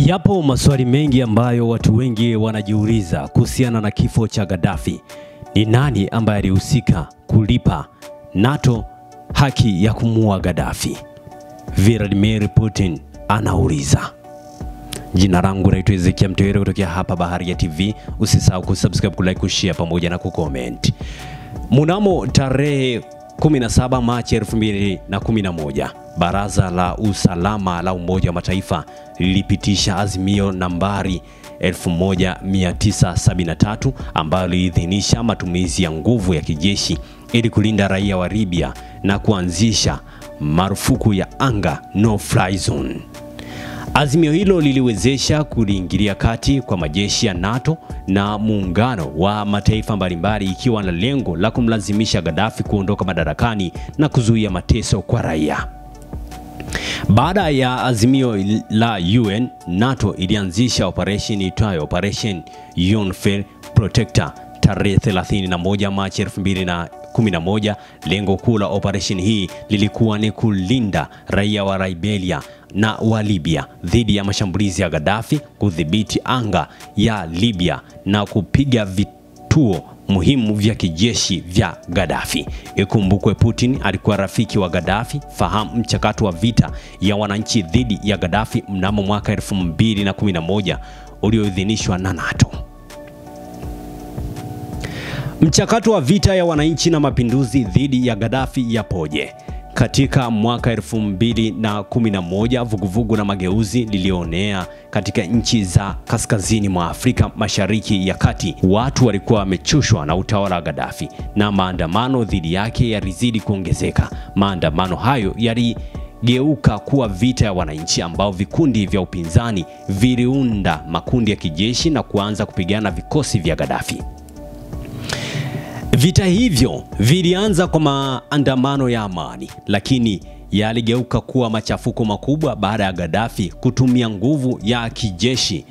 Yapo maswali mengi ambayo watu wengi wanajiuliza kuhusiana na kifo cha Gaddafi. Ni nani ambaye alihusika kulipa NATO haki ya kumuua Gaddafi? Vladimir Putin anauliza. Jina langu naitwa Ezekia Mtewere kutoka hapa Baharia TV. Usisahau kusubscribe, kulike, kushare pamoja na kucomment. Mnamo tarehe 17 Machi 2011, Baraza la Usalama la Umoja wa Mataifa lilipitisha azimio nambari 1973 ambalo liliidhinisha matumizi ya nguvu ya kijeshi ili kulinda raia wa Libya na kuanzisha marufuku ya anga no-fly zone. Azimio hilo liliwezesha kuingilia kati kwa majeshi ya NATO na muungano wa mataifa mbalimbali, ikiwa na lengo la kumlazimisha Gaddafi kuondoka madarakani na kuzuia mateso kwa raia. Baada ya azimio la UN, NATO ilianzisha operation itwayo Operation UNIFIL Protector tarehe 31 Machi 2011. Lengo kuu la operation hii lilikuwa ni kulinda raia wa Liberia na wa Libya dhidi ya mashambulizi ya Gaddafi, kudhibiti anga ya Libya na kupiga vituo muhimu vya kijeshi vya Gaddafi. Ikumbukwe Putin alikuwa rafiki wa Gaddafi. Fahamu mchakato wa vita ya wananchi dhidi ya Gaddafi mnamo mwaka 2011 ulioidhinishwa na NATO. Mchakato wa vita ya wananchi na mapinduzi dhidi ya Gaddafi yapoje? Katika mwaka 2011, vuguvugu na mageuzi lilionea katika nchi za kaskazini mwa Afrika Mashariki ya Kati. Watu walikuwa wamechoshwa na utawala wa Gaddafi na maandamano dhidi yake yalizidi kuongezeka. Maandamano hayo yaligeuka kuwa vita ya wananchi, ambao vikundi vya upinzani viliunda makundi ya kijeshi na kuanza kupigana vikosi vya Gaddafi. Vita hivyo vilianza kwa maandamano ya amani, lakini yaligeuka kuwa machafuko makubwa baada ya Gaddafi kutumia nguvu ya kijeshi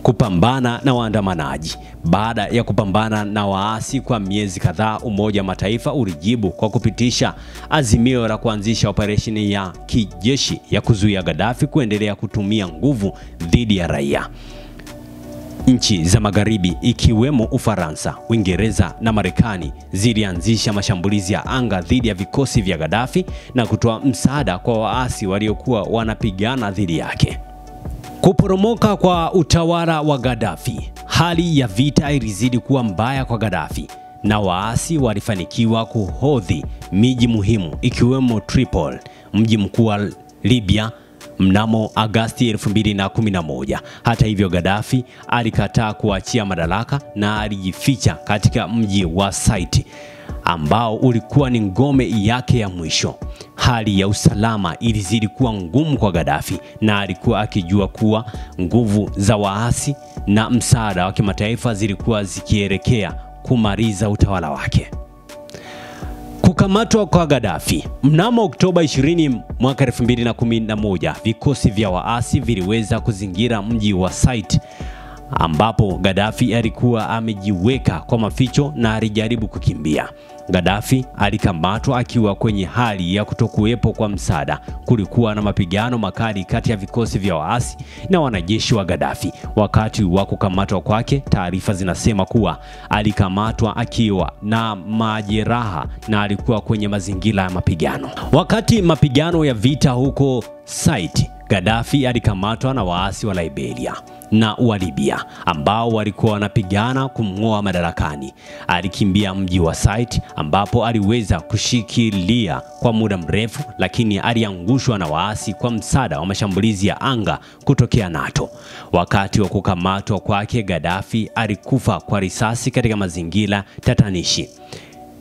kupambana na waandamanaji. Baada ya kupambana na waasi kwa miezi kadhaa, Umoja wa Mataifa ulijibu kwa kupitisha azimio la kuanzisha operesheni ya kijeshi ya kuzuia Gaddafi kuendelea kutumia nguvu dhidi ya raia. Nchi za magharibi ikiwemo Ufaransa, Uingereza na Marekani zilianzisha mashambulizi ya anga dhidi ya vikosi vya Gaddafi na kutoa msaada kwa waasi waliokuwa wanapigana dhidi yake. Kuporomoka kwa utawala wa Gaddafi. Hali ya vita ilizidi kuwa mbaya kwa Gaddafi na waasi walifanikiwa kuhodhi miji muhimu ikiwemo Tripoli, mji mkuu wa Libya, mnamo Agosti 2011. Hata hivyo, Gaddafi alikataa kuachia madaraka na alijificha katika mji wa Sirte ambao ulikuwa ni ngome yake ya mwisho. Hali ya usalama ilizidi kuwa ngumu kwa Gaddafi na alikuwa akijua kuwa nguvu za waasi na msaada wa kimataifa zilikuwa zikielekea kumaliza utawala wake. Kukamatwa kwa Gaddafi. Mnamo Oktoba 20 mwaka 2011, vikosi vya waasi viliweza kuzingira mji wa Sirte ambapo Gaddafi alikuwa amejiweka kwa maficho na alijaribu kukimbia. Gaddafi alikamatwa akiwa kwenye hali ya kutokuwepo kwa msaada. Kulikuwa na mapigano makali kati ya vikosi vya waasi na wanajeshi wa Gaddafi. Wakati wa kukamatwa kwake, taarifa zinasema kuwa alikamatwa akiwa na majeraha na alikuwa kwenye mazingira ya mapigano. Wakati mapigano ya vita huko Sirte, Gaddafi alikamatwa na waasi wa Liberia na wa Libya ambao walikuwa wanapigana kumng'oa madarakani. Alikimbia mji wa Sirte ambapo aliweza kushikilia kwa muda mrefu, lakini aliangushwa na waasi kwa msaada wa mashambulizi ya anga kutokea NATO. Wakati wa kukamatwa kwake, Gaddafi alikufa kwa risasi katika mazingira tatanishi.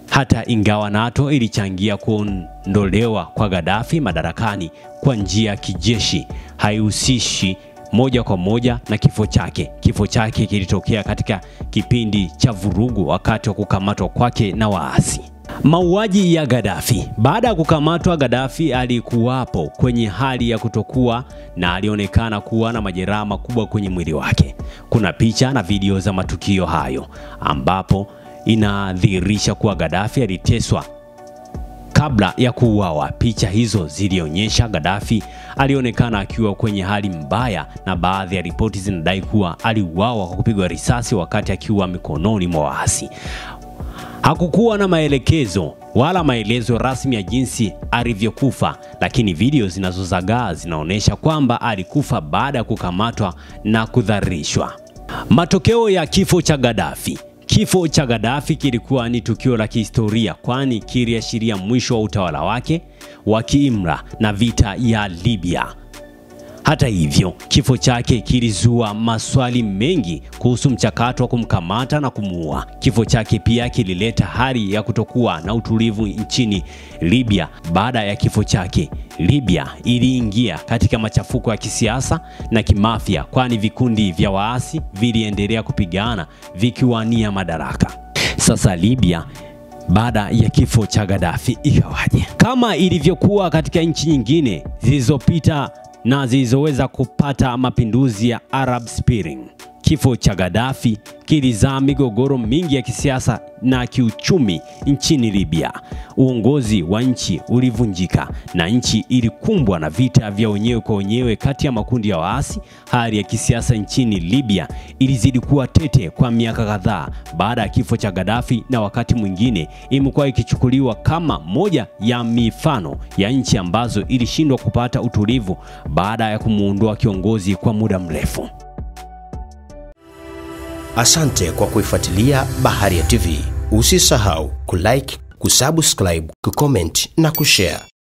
Hata ingawa NATO ilichangia kuondolewa kwa Gaddafi madarakani kwa njia ya kijeshi, haihusishi moja kwa moja na kifo chake. Kifo chake kilitokea katika kipindi cha vurugu wakati wa kukamatwa kwake na waasi. Mauaji ya Gaddafi. Baada ya kukamatwa, Gaddafi alikuwapo kwenye hali ya kutokuwa na alionekana kuwa na majeraha makubwa kwenye mwili wake. Kuna picha na video za matukio hayo ambapo inadhihirisha kuwa Gaddafi aliteswa kabla ya kuuawa. Picha hizo zilionyesha Gaddafi alionekana akiwa kwenye hali mbaya, na baadhi ya ripoti zinadai kuwa aliuawa kwa kupigwa risasi wakati akiwa mikononi mwa waasi. Hakukuwa na maelekezo wala maelezo rasmi ya jinsi alivyokufa, lakini video zinazozagaa zinaonyesha kwamba alikufa baada ya kukamatwa na kudhalilishwa. Matokeo ya kifo cha Gaddafi. Kifo cha Gaddafi kilikuwa ni tukio la kihistoria, kwani kiliashiria mwisho wa utawala wake wa kiimla na vita ya Libya. Hata hivyo, kifo chake kilizua maswali mengi kuhusu mchakato wa kumkamata na kumuua. Kifo chake pia kilileta hali ya kutokuwa na utulivu nchini Libya. Baada ya kifo chake, Libya iliingia katika machafuko ya kisiasa na kimafia, kwani vikundi vya waasi viliendelea kupigana vikiwania madaraka. Sasa Libya baada ya kifo cha Gaddafi ikawaje? Kama ilivyokuwa katika nchi nyingine zilizopita na zilizoweza kupata mapinduzi ya Arab Spring, kifo cha Gaddafi kilizaa migogoro mingi ya kisiasa na kiuchumi nchini Libya. Uongozi wa nchi ulivunjika na nchi ilikumbwa na vita vya wenyewe kwa wenyewe kati ya makundi ya waasi. Hali ya kisiasa nchini Libya ilizidi kuwa tete kwa miaka kadhaa baada ya kifo cha Gaddafi, na wakati mwingine imekuwa ikichukuliwa kama moja ya mifano ya nchi ambazo ilishindwa kupata utulivu baada ya kumuondoa kiongozi kwa muda mrefu. Asante kwa kuifuatilia Baharia TV. Usisahau kulike, kusubscribe, kucomment na kushare.